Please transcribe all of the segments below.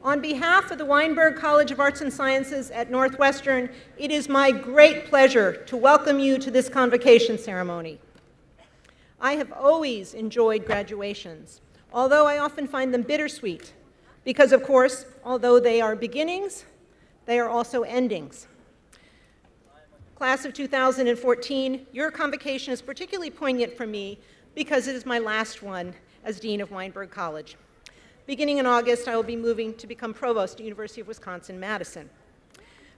On behalf of the Weinberg College of Arts and Sciences at Northwestern, it is my great pleasure to welcome you to this convocation ceremony. I have always enjoyed graduations, although I often find them bittersweet, because of course, although they are beginnings, they are also endings. Class of 2014, your convocation is particularly poignant for me because it is my last one as Dean of Weinberg College. Beginning in August, I will be moving to become Provost at University of Wisconsin-Madison.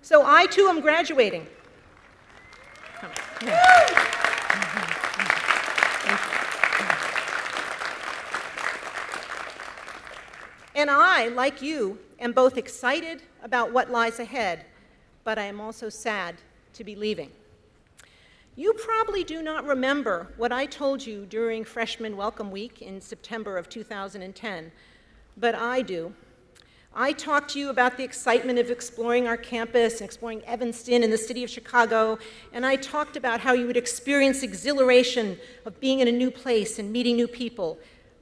So I too am graduating. And I, like you, am both excited about what lies ahead, but I am also sad to be leaving. You probably do not remember what I told you during Freshman Welcome Week in September of 2010, but I do. I talked to you about the excitement of exploring our campus and exploring Evanston and the city of Chicago, and I talked about how you would experience exhilaration of being in a new place and meeting new people,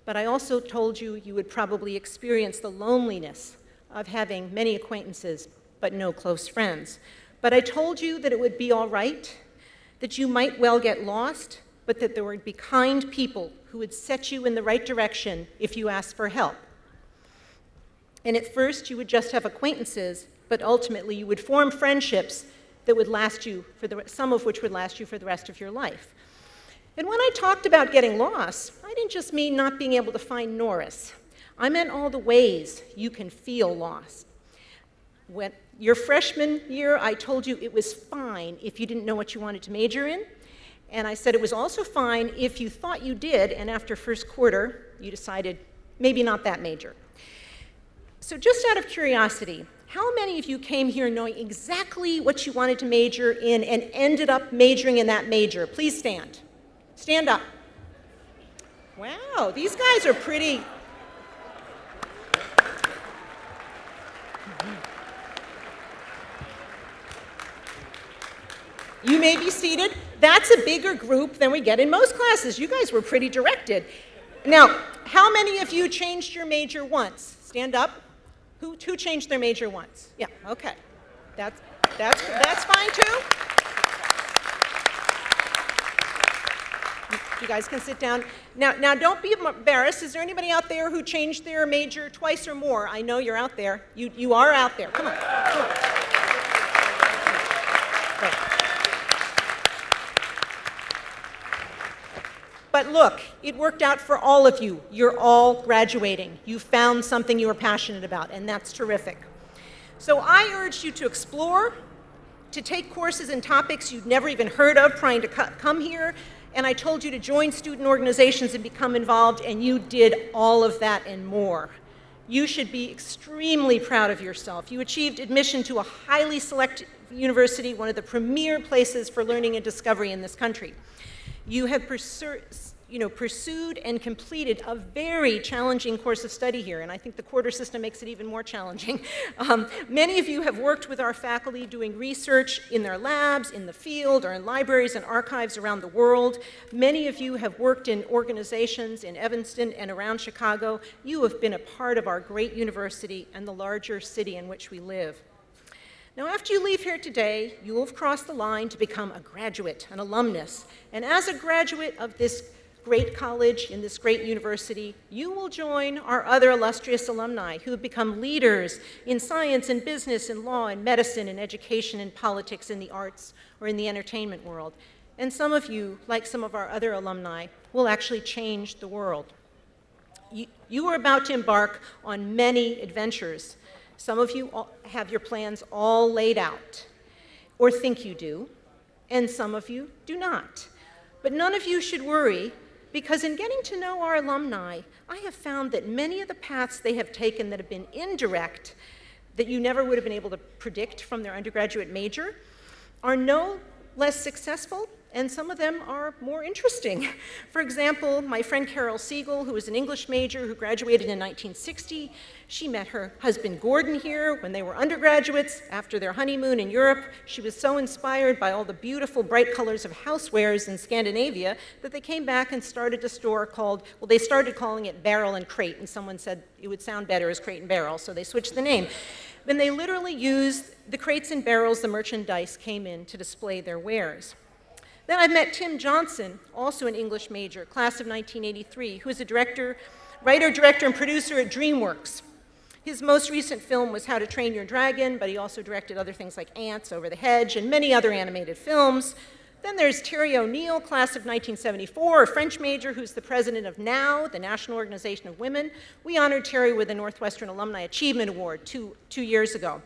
but I also told you you would probably experience the loneliness of having many acquaintances but no close friends. But I told you that it would be all right, that you might well get lost, but that there would be kind people who would set you in the right direction if you asked for help. And at first, you would just have acquaintances, but ultimately you would form friendships that would last you, some of which would last you for the rest of your life. And when I talked about getting lost, I didn't just mean not being able to find Norris. I meant all the ways you can feel lost. When your freshman year, I told you it was fine if you didn't know what you wanted to major in. And I said it was also fine if you thought you did, and after first quarter, you decided maybe not that major. So just out of curiosity, how many of you came here knowing exactly what you wanted to major in and ended up majoring in that major? Please stand. Stand up. Wow, these guys are pretty. You may be seated. That's a bigger group than we get in most classes. You guys were pretty directed. Now, how many of you changed your major once? Stand up. Who changed their major once? Yeah, okay. That's fine too. You guys can sit down. Now don't be embarrassed. Is there anybody out there who changed their major twice or more? I know you're out there. You are out there. Come on. Come on. Right. But look, it worked out for all of you. You're all graduating. You found something you were passionate about, and that's terrific. So I urged you to explore, to take courses in topics you'd never even heard of trying to come here, and I told you to join student organizations and become involved, and you did all of that and more. You should be extremely proud of yourself. You achieved admission to a highly selected university, one of the premier places for learning and discovery in this country. You have pursued and completed a very challenging course of study here, and I think the quarter system makes it even more challenging. Many of you have worked with our faculty doing research in their labs, in the field, or in libraries and archives around the world. Many of you have worked in organizations in Evanston and around Chicago. You have been a part of our great university and the larger city in which we live. Now, after you leave here today, you will have crossed the line to become a graduate, an alumnus. And as a graduate of this great college in this great university, you will join our other illustrious alumni who have become leaders in science and business and law and medicine and education and politics and the arts or in the entertainment world. And some of you, like some of our other alumni, will actually change the world. You are about to embark on many adventures. Some of you have your plans all laid out, or think you do, and some of you do not. But none of you should worry, because in getting to know our alumni, I have found that many of the paths they have taken that have been indirect, that you never would have been able to predict from their undergraduate major, are no less successful and some of them are more interesting. For example, my friend Carol Siegel, who was an English major who graduated in 1960, she met her husband Gordon here when they were undergraduates after their honeymoon in Europe. She was so inspired by all the beautiful bright colors of housewares in Scandinavia that they came back and started a store called, well, they started calling it Barrel and Crate, and someone said it would sound better as Crate and Barrel, so they switched the name. Then they literally used the crates and barrels the merchandise came in to display their wares. Then I met Tim Johnson, also an English major, class of 1983, who is a writer, director, and producer at DreamWorks. His most recent film was How to Train Your Dragon, but he also directed other things like Ants, Over the Hedge, and many other animated films. Then there's Terry O'Neill, class of 1974, a French major who's the president of NOW, the National Organization of Women. We honored Terry with the Northwestern Alumni Achievement Award two years ago.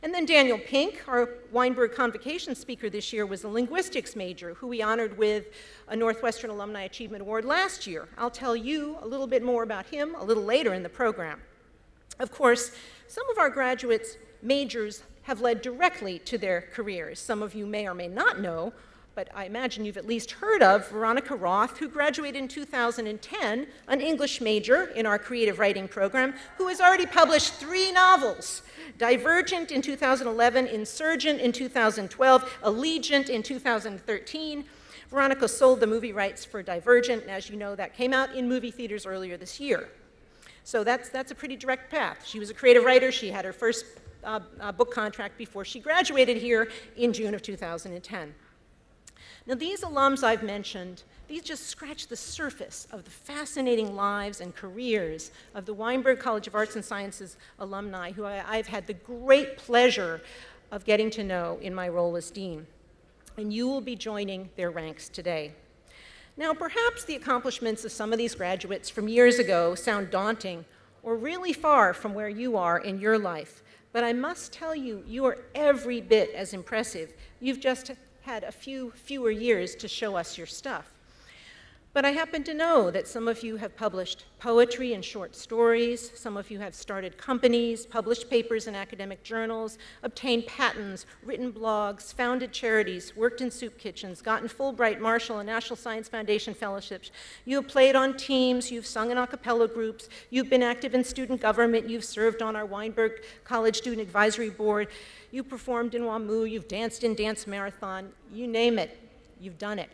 And then Daniel Pink, our Weinberg Convocation speaker this year, was a linguistics major who we honored with a Northwestern Alumni Achievement Award last year. I'll tell you a little bit more about him a little later in the program. Of course, some of our graduates' majors have led directly to their careers. Some of you may or may not know, but I imagine you've at least heard of Veronica Roth, who graduated in 2010, an English major in our creative writing program, who has already published 3 novels: Divergent in 2011, Insurgent in 2012, Allegiant in 2013. Veronica sold the movie rights for Divergent, and as you know, that came out in movie theaters earlier this year. So that's a pretty direct path. She was a creative writer. She had her first book contract before she graduated here in June of 2010. Now, these alums I've mentioned, these just scratch the surface of the fascinating lives and careers of the Weinberg College of Arts and Sciences alumni who I've had the great pleasure of getting to know in my role as dean. And you will be joining their ranks today. Now, perhaps the accomplishments of some of these graduates from years ago sound daunting or really far from where you are in your life. But I must tell you, you are every bit as impressive. You've just had a fewer years to show us your stuff. But I happen to know that some of you have published poetry and short stories, some of you have started companies, published papers in academic journals, obtained patents, written blogs, founded charities, worked in soup kitchens, gotten Fulbright, Marshall, and National Science Foundation fellowships. You have played on teams, you've sung in a cappella groups, you've been active in student government, you've served on our Weinberg College Student Advisory Board, you performed in WAMU, you've danced in Dance Marathon, you name it, you've done it.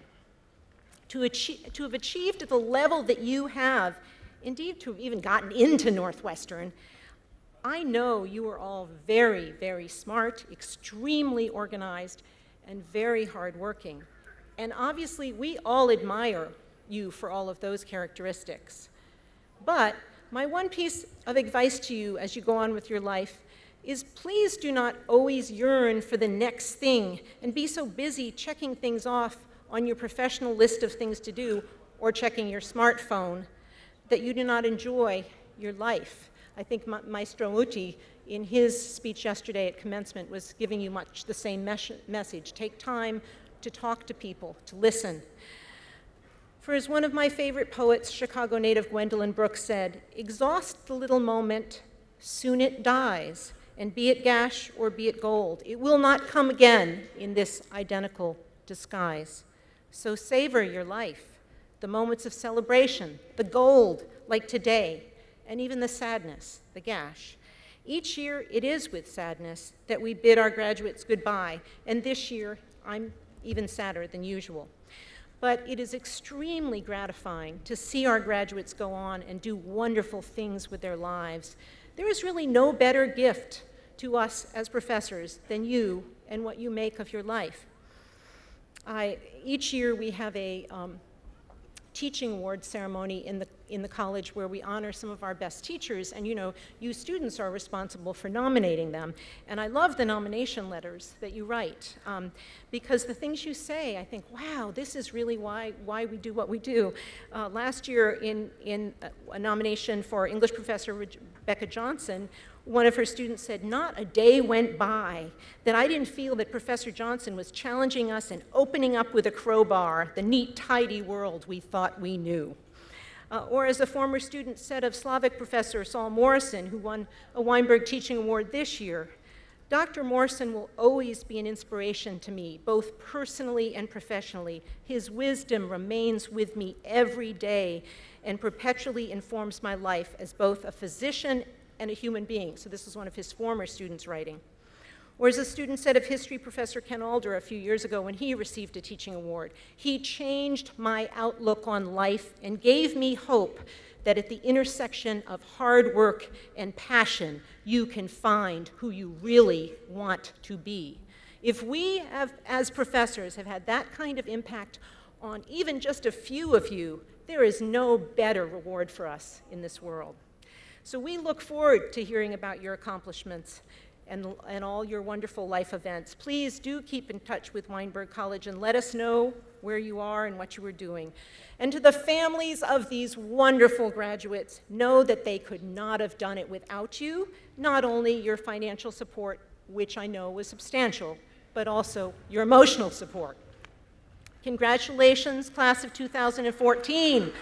To have achieved the level that you have, indeed to have even gotten into Northwestern, I know you are all very, very smart, extremely organized, and very hardworking. And obviously, we all admire you for all of those characteristics. But my one piece of advice to you as you go on with your life is please do not always yearn for the next thing and be so busy checking things off on your professional list of things to do or checking your smartphone that you do not enjoy your life. I think Maestro Muti, in his speech yesterday at commencement, was giving you much the same message. Take time to talk to people, to listen. For as one of my favorite poets, Chicago native Gwendolyn Brooks said, "Exhaust the little moment, soon it dies, and be it gash or be it gold, it will not come again in this identical disguise. So savor your life, the moments of celebration, the gold, like today, and even the sadness, the gash. Each year, it is with sadness that we bid our graduates goodbye, and this year, I'm even sadder than usual. But it is extremely gratifying to see our graduates go on and do wonderful things with their lives. There is really no better gift to us as professors than you and what you make of your life. Each year we have a teaching award ceremony in the college where we honor some of our best teachers, and you students are responsible for nominating them. And I love the nomination letters that you write, because the things you say, I think, wow, this is really why we do what we do. Last year in a nomination for English professor Rebecca Johnson, one of her students said, "Not a day went by that I didn't feel that Professor Johnson was challenging us and opening up with a crowbar the neat, tidy world we thought we knew." Or as a former student said of Slavic professor Saul Morrison, who won a Weinberg Teaching Award this year, Dr. Morrison will always be an inspiration to me, both personally and professionally. His wisdom remains with me every day and perpetually informs my life as both a physician and a human being. So this is one of his former students writing. Or as a student said of history professor Ken Alder a few years ago when he received a teaching award, he changed my outlook on life and gave me hope that at the intersection of hard work and passion, you can find who you really want to be. If we have, as professors, have had that kind of impact on even just a few of you, there is no better reward for us in this world. So we look forward to hearing about your accomplishments and all your wonderful life events. Please do keep in touch with Weinberg College and let us know where you are and what you are doing. And to the families of these wonderful graduates, know that they could not have done it without you, not only your financial support, which I know was substantial, but also your emotional support. Congratulations, class of 2014.